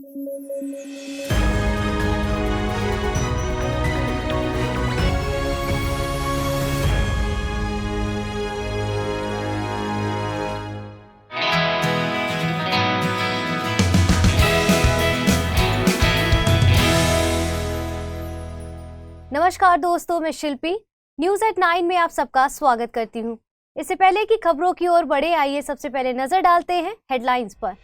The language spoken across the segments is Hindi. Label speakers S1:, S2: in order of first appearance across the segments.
S1: नमस्कार दोस्तों, मैं शिल्पी न्यूज एट 9 में आप सबका स्वागत करती हूं। इससे पहले कि खबरों की ओर बढ़े, आइए सबसे पहले नजर डालते हैं हेडलाइंस पर।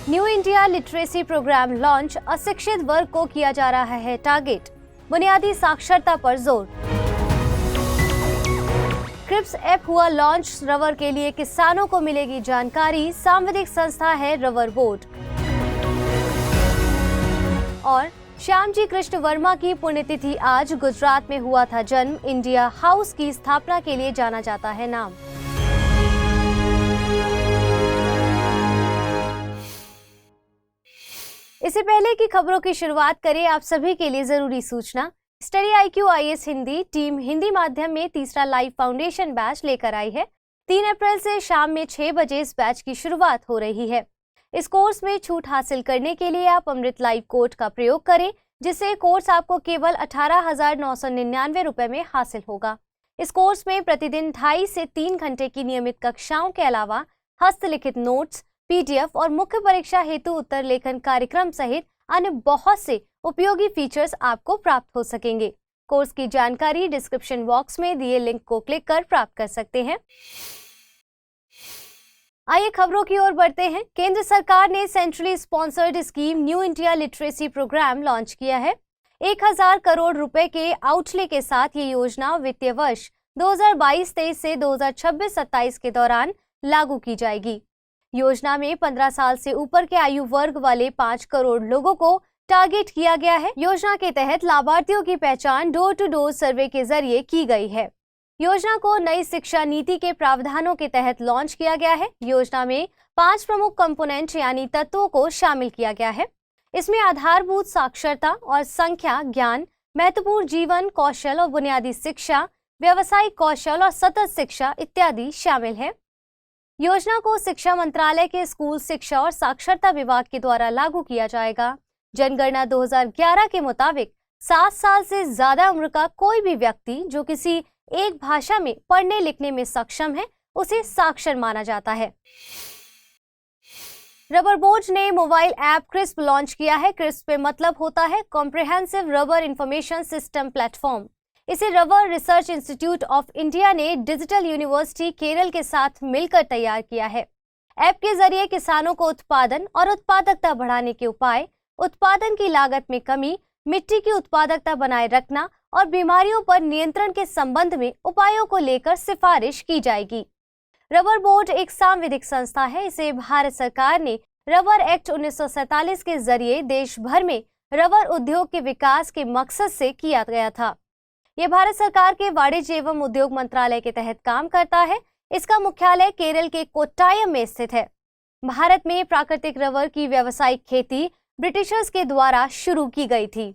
S1: New India literacy programme launch, अशिक्षित वर्ग को किया जा रहा है टारगेट, बुनियादी साक्षरता पर जोर। क्रिप्स ऐप हुआ लॉन्च, रवर के लिए किसानों को मिलेगी जानकारी, सांविधिक संस्था है रवर बोर्ड। और श्यामजी कृष्ण वर्मा की पुण्यतिथि आज, गुजरात में हुआ था जन्म, इंडिया हाउस की स्थापना के लिए जाना जाता है नाम। इससे पहले की खबरों की शुरुआत करें, आप सभी के लिए जरूरी सूचना। Study IQ IAS Hindi team Hindi माध्यम में तीसरा लाइव फाउंडेशन बैच लेकर आई है। 3 अप्रैल से शाम में 6 बजे इस बैच की शुरुआत हो रही है। इस कोर्स में छूट हासिल करने के लिए आप अमृत लाइव कोड का प्रयोग करें, जिससे कोर्स आपको केवल 18,999 रुपए में हासिल होगा। इस कोर्स में प्रतिदिन 2.5 से 3 घंटे की नियमित कक्षाओं के अलावा हस्तलिखित नोट्स, PDF और मुख्य परीक्षा हेतु उत्तर लेखन कार्यक्रम सहित अन्य बहुत से उपयोगी फीचर्स आपको प्राप्त हो सकेंगे। कोर्स की जानकारी डिस्क्रिप्शन बॉक्स में दिए लिंक को क्लिक कर प्राप्त कर सकते हैं। आइए खबरों की ओर बढ़ते हैं। केंद्र सरकार ने centrally sponsored scheme New India literacy programme launch किया है। 1000 करोड़ रुपए के आउटले के साथ ये योजना वित्तीय वर्ष 2022-23 से 2026-27 के दौरान लागू की जाएगी। योजना में 15 साल से ऊपर के आयु वर्ग वाले 5 करोड़ लोगों को टारगेट किया गया है। योजना के तहत लाभार्थियों की पहचान डोर टू डोर सर्वे के जरिए की गई है। योजना को नई शिक्षा नीति के प्रावधानों के तहत लॉन्च किया गया है। योजना में 5 प्रमुख कंपोनेंट यानी तत्वों को शामिल किया गया है। इसमें आधारभूत साक्षरता और संख्या ज्ञान, महत्वपूर्ण जीवन कौशल और बुनियादी शिक्षा, व्यावसायिक कौशल और सतत शिक्षा इत्यादि शामिल है। योजना को शिक्षा मंत्रालय के स्कूल शिक्षा और साक्षरता विभाग के द्वारा लागू किया जाएगा। जनगणना 2011 के मुताबिक 7 साल से ज्यादा उम्र का कोई भी व्यक्ति जो किसी एक भाषा में पढ़ने लिखने में सक्षम है, उसे साक्षर माना जाता है। रबर बोर्ड ने मोबाइल ऐप क्रिस्प लॉन्च किया है। क्रिस्प पे मतलब होता है comprehensive rubber information system platform. इसे rubber research institute of India ने डिजिटल यूनिवर्सिटी केरल के साथ मिलकर तैयार किया है। ऐप के जरिए किसानों को उत्पादन और उत्पादकता बढ़ाने के उपाय, उत्पादन की लागत में कमी, मिट्टी की उत्पादकता बनाए रखना और बीमारियों पर नियंत्रण के संबंध में उपायों को लेकर सिफारिश की जाएगी। रबर बोर्ड एक सांविधिक संस्था है। इसे भारत सरकार ने रबर एक्ट 1947 के जरिए देश भर में रबर उद्योग के विकास के मकसद से किया गया था। यह भारत सरकार के वाणिज्य एवं उद्योग मंत्रालय के तहत काम करता है। इसका मुख्यालय केरल के कोट्टायम में स्थित है। भारत में प्राकृतिक रबर की व्यावसायिक खेती ब्रिटिशर्स के द्वारा शुरू की गई थी।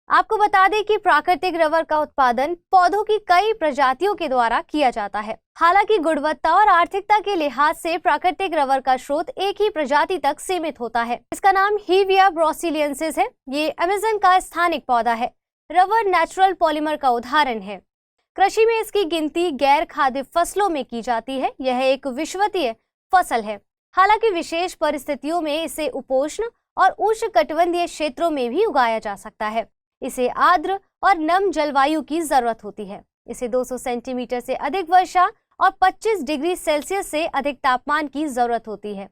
S1: आपको बता दें कि प्राकृतिक रबर का उत्पादन पौधों की कई प्रजातियों के द्वारा किया जाता है। हालांकि गुणवत्ता और आर्थिकता के लिहाज से प्राकृतिक रबर का स्रोत एक ही प्रजाति तक सीमित होता है। इसका नाम हीविया ब्रोसिलियंसिस है। ये अमेज़न का स्थानिक पौधा है। रबर नेचुरल पॉलीमर का उदाहरण है। कृषि में इसकी गिनती गैर खाद्य फसलों में की जाती है। यह एक विषुवतीय फसल है। हालांकि विशेष परिस्थितियों में इसे उपोष्ण और उष्णकटिबंधीय क्षेत्रों में भी उगाया जा सकता है। इसे आर्द्र और नम जलवायु की जरूरत होती है। इसे 200 सेंटीमीटर से अधिक वर्षा और 25 डिग्री सेल्सियस से अधिक तापमान की जरूरत होती है।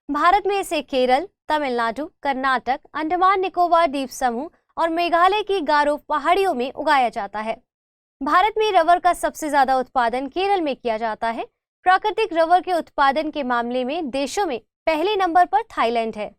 S1: भारत में इसे केरल, तमिलनाडु, कर्नाटक, अंडमान निकोबार द्वीप समूह और मेघालय की गारो पहाड़ियों में उगाया जाता है। भारत में रबर का सबसे ज्यादा उत्पादन केरल में किया जाता है। प्राकृतिक रबर के उत्पादन के मामले में देशों में पहले नंबर पर थाईलैंड है।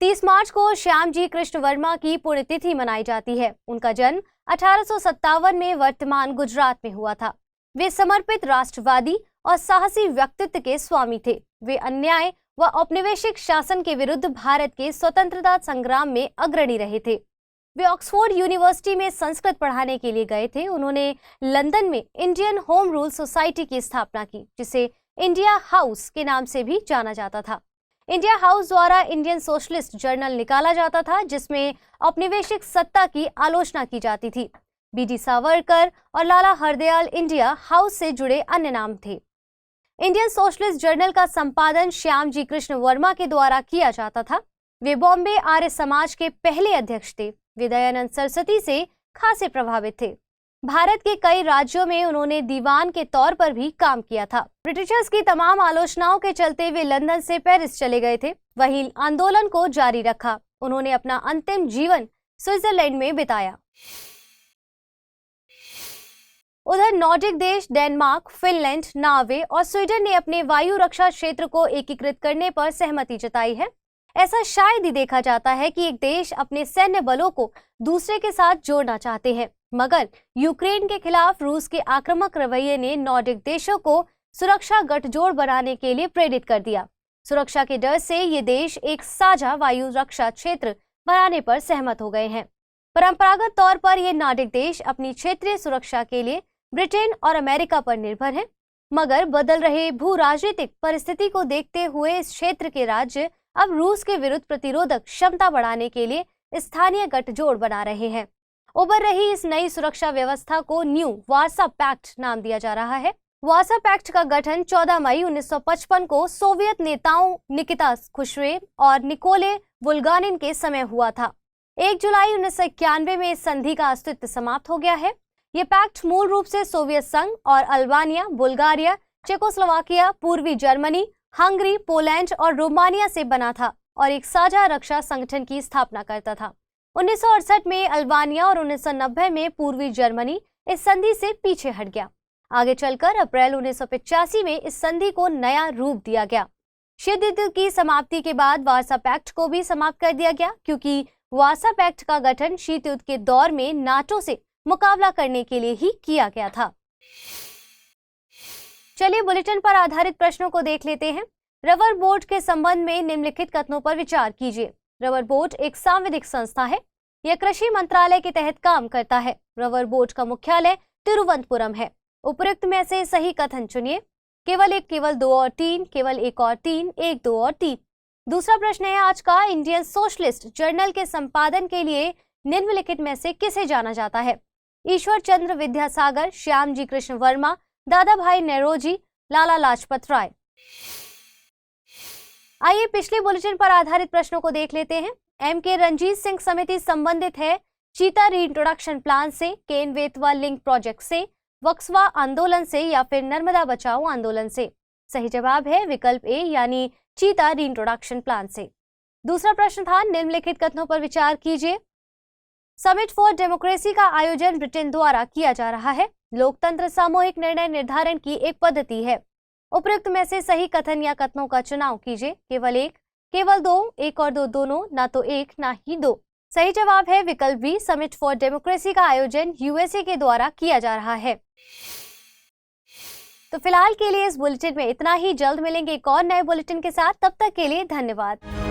S1: 30 मार्च को श्यामजी कृष्ण वर्मा की पुण्यतिथि मनाई जाती है। उनका जन्म 1857 में वर्तमान गुजरात में हुआ था। वे समर्पित राष्ट्रवादी और साहसी व्यक्तित्व के स्वामी थे। वे अन्याय व औपनिवेशिक शासन के विरुद्ध भारत के स्वतंत्रता संग्राम में अग्रणी रहे थे। वे ऑक्सफोर्ड यूनिवर्सिटी में संस्कृत पढ़ाने के लिए गए थे। उन्होंने लंदन में इंडियन होम रूल सोसाइटी की स्थापना की, जिसे इंडिया हाउस के नाम से भी जाना जाता था। इंडिया हाउस द्वारा इंडियन सोशलिस्ट जर्नल निकाला जाता था, जिसमें औपनिवेशिक सत्ता की आलोचना की जाती थी। बीडी सावरकर और लाला हरदयाल इंडिया हाउस से जुड़े अन्य नाम थे। इंडियन सोशलिस्ट जर्नल का संपादन श्याम जी कृष्ण वर्मा के द्वारा किया जाता था। वे बॉम्बे आर्य समाज के पहले अध्यक्ष थे। वे दयानंद सरस्वती से खासे प्रभावित थे। भारत के कई राज्यों में उन्होंने दीवान के तौर पर भी काम किया था। ब्रिटिशर्स की तमाम आलोचनाओं के चलते वे लंदन से पेरिस चले गए थे। वहीं आंदोलन को जारी रखा। उन्होंने अपना अंतिम जीवन स्विट्जरलैंड में बिताया। उधर नॉर्डिक देश डेनमार्क, फिनलैंड, नॉर्वे और स्वीडन ने अपने वायु रक्षा क्षेत्र को एकीकृत करने पर सहमति जताई है। ऐसा शायद ही देखा जाता है कि एक देश अपने सैन्य बलों को दूसरे के साथ जोड़ना चाहते हैं, मगर यूक्रेन के खिलाफ रूस के आक्रामक रवैये ने नॉर्डिक देशों को सुरक्षा गठजोड़ बनाने के लिए प्रेरित कर दिया। सुरक्षा के डर से ये देश एक साझा वायु रक्षा क्षेत्र बनाने पर सहमत हो गए हैं। परंपरागत तौर पर ये नॉर्डिक देश अपनी क्षेत्रीय सुरक्षा के लिए ब्रिटेन और अमेरिका पर निर्भर हैं, मगर बदल रहे भू राजनीतिक परिस्थिति को देखते हुए इस क्षेत्र के राज्य अब रूस के विरुद्ध प्रतिरोधक क्षमता बढ़ाने के लिए स्थानीय गठजोड़ बना रहे हैं। उभर रही इस नई सुरक्षा व्यवस्था को न्यू वार्सा पैक्ट नाम दिया जा रहा है। वार्सा पैक्ट का गठन 14 मई 1955 को सोवियत नेताओं निकिता खुश्रेव और निकोले वुल्गानिन के समय हुआ था। 1 जुलाई 1991 में इस संधि का अस्तित्व समाप्त हो गया है। ये पैक्ट मूल रूप से सोवियत संघ और अल्बानिया, बुल्गारिया, चेकोस्लोवाकिया, पूर्वी जर्मनी, हंगरी, पोलैंड और रोमानिया से बना था और एक साझा रक्षा संगठन की स्थापना करता था। 1968 में अल्बानिया और 1990 में पूर्वी जर्मनी इस संधि से पीछे हट गया। आगे चलकर अप्रैल 1985 में इस संधि को नया रूप दिया गया। शीत युद्ध की समाप्ति के बाद वार्सा पैक्ट को भी समाप्त कर दिया गया, क्योंकि वार्सा पैक्ट का गठन शीत युद्ध के दौर में नाटो से मुकाबला करने के लिए ही किया गया था। चलिए बुलेटिन पर आधारित प्रश्नों को देख लेते हैं। रबर बोर्ड के संबंध में निम्नलिखित कथनों पर विचार कीजिए। रबर बोर्ड एक सांविधिक संस्था है। यह कृषि मंत्रालय के तहत काम करता है। रबर बोर्ड का मुख्यालय तिरुवनंतपुरम है। उपयुक्त में से सही कथन चुनिए। केवल एक, केवल दो और तीन, केवल एक और तीन, एक, दो और तीन। दूसरा प्रश्न है आज का, इंडियन सोशलिस्ट जर्नल के संपादन के लिए निम्नलिखित में से किसे जाना जाता है? ईश्वर चंद्र विद्यासागर, श्याम जी कृष्ण वर्मा, दादा भाई नेरोजी, लाला लाजपत राय। आइए पिछले बुलेटिन पर आधारित प्रश्नों को देख लेते हैं। एम.के. रंजीत सिंह समिति संबंधित है चीता रीइंट्रोडक्शन प्लान से, केन बेतवा लिंक प्रोजेक्ट से, वक्सवा आंदोलन से या फिर नर्मदा बचाओ आंदोलन से? सही जवाब है विकल्प ए, यानी चीता रीइंट्रोडक्शन प्लान से। दूसरा प्रश्न था, निम्नलिखित कथनों पर विचार कीजिए। समिट फॉर डेमोक्रेसी का आयोजन ब्रिटेन द्वारा किया जा रहा है। लोकतंत्र सामूहिक निर्णय निर्धारण की एक पद्धति है। उपयुक्त में से सही कथन या कथनों का चुनाव कीजिए। केवल एक, केवल दो, एक और दो दोनों, ना तो एक ना ही दो। सही जवाब है विकल्प बी, समिट फॉर डेमोक्रेसी का आयोजन यूएसए के द्वारा किया जा रहा है। तो फिलहाल के लिए इस बुलेटिन में इतना ही। जल्द मिलेंगे एक और नए बुलेटिन के साथ। तब तक के लिए धन्यवाद।